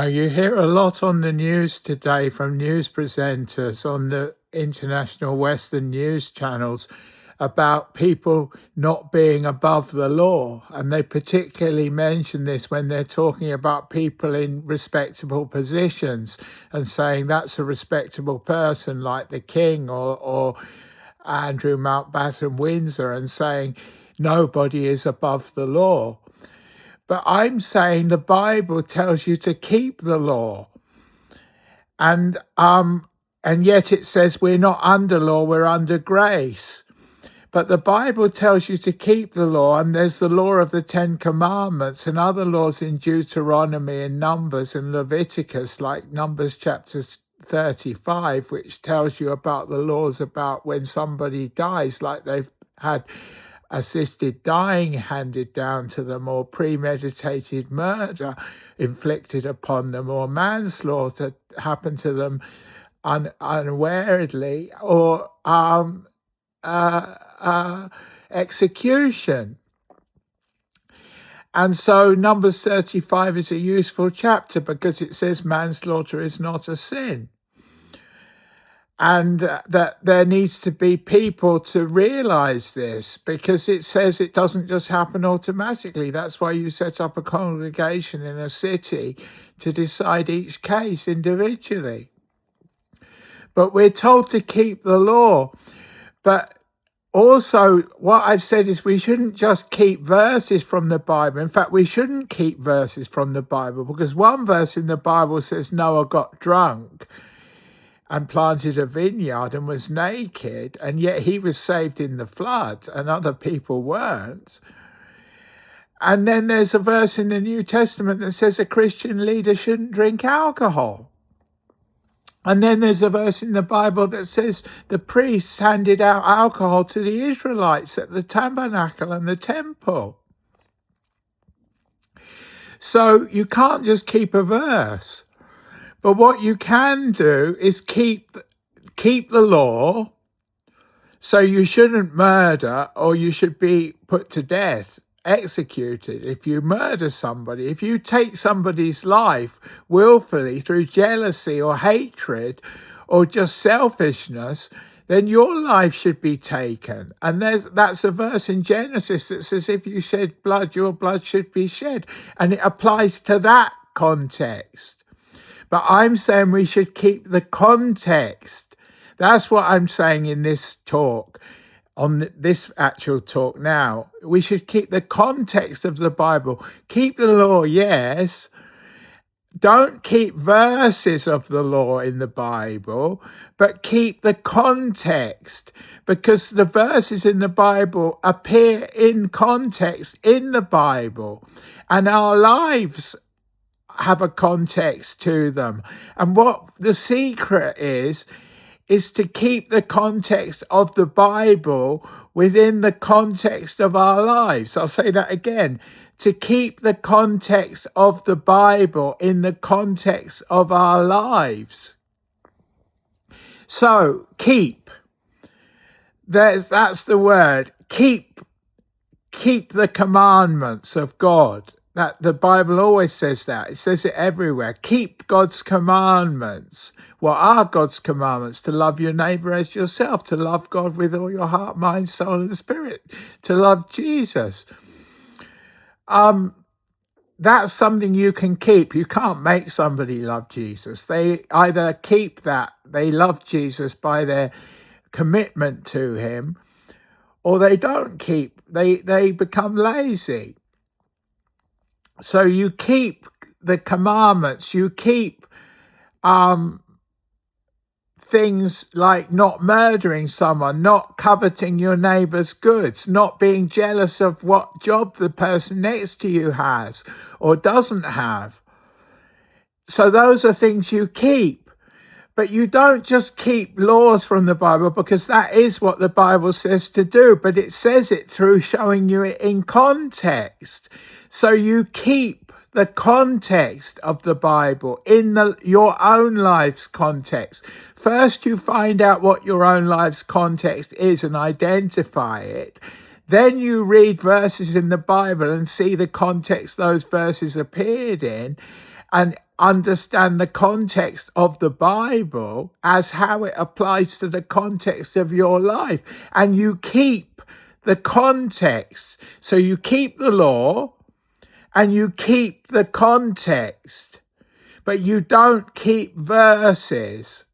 Now, you hear a lot on the news today from news presenters on the international Western news channels about people not being above the law. And they particularly mention this when they're talking about people in respectable positions and saying that's a respectable person like the King or Andrew Mountbatten Windsor, and saying nobody is above the law. But I'm saying the Bible tells you to keep the law. And yet it says we're not under law, we're under grace. But the Bible tells you to keep the law, and there's the law of the Ten Commandments and other laws in Deuteronomy and Numbers and Leviticus, like Numbers chapter 35, which tells you about the laws about when somebody dies, like they've had assisted dying handed down to them, or premeditated murder inflicted upon them, or manslaughter happened to them unawarely, or execution. And so Numbers 35 is a useful chapter because it says manslaughter is not a sin. And that there needs to be people to realize this, because it says it doesn't just happen automatically. That's why you set up a congregation in a city to decide each case individually. But we're told to keep the law. But also, what I've said is we shouldn't just keep verses from the Bible. In fact, we shouldn't keep verses from the Bible, because one verse in the Bible says Noah got drunk and planted a vineyard and was naked, and yet he was saved in the flood and other people weren't. And then there's a verse in the New Testament that says a Christian leader shouldn't drink alcohol. And then there's a verse in the Bible that says the priests handed out alcohol to the Israelites at the tabernacle and the temple. So you can't just keep a verse. But what you can do is keep the law. So you shouldn't murder, or you should be put to death, executed. If you murder somebody, if you take somebody's life willfully through jealousy or hatred or just selfishness, then your life should be taken. And that's a verse in Genesis that says if you shed blood, your blood should be shed. And it applies to that context. But I'm saying we should keep the context. That's what I'm saying in this talk, on this actual talk now. We should keep the context of the Bible. Keep the law, yes. Don't keep verses of the law in the Bible, but keep the context, because the verses in the Bible appear in context in the Bible, and our lives have a context to them. And what the secret is to keep the context of the Bible within the context of our lives. I'll say that again. To keep the context of the Bible in the context of our lives. So, keep. That's the word. Keep the commandments of God. That the Bible always says that. It says it everywhere. Keep God's commandments. What are God's commandments? To love your neighbor as yourself, to love God with all your heart, mind, soul, and spirit, to love Jesus. That's something you can keep. You can't make somebody love Jesus. They either keep that, they love Jesus by their commitment to him, or they don't keep, they become lazy. So you keep the commandments, you keep things like not murdering someone, not coveting your neighbor's goods, not being jealous of what job the person next to you has or doesn't have. So those are things you keep. But you don't just keep laws from the Bible, because that is what the Bible says to do, but it says it through showing you it in context. So you keep the context of the Bible in your own life's context. First, you find out what your own life's context is and identify it. Then you read verses in the Bible and see the context those verses appeared in, and understand the context of the Bible as how it applies to the context of your life. And you keep the context. So you keep the law and you keep the context, but you don't keep verses.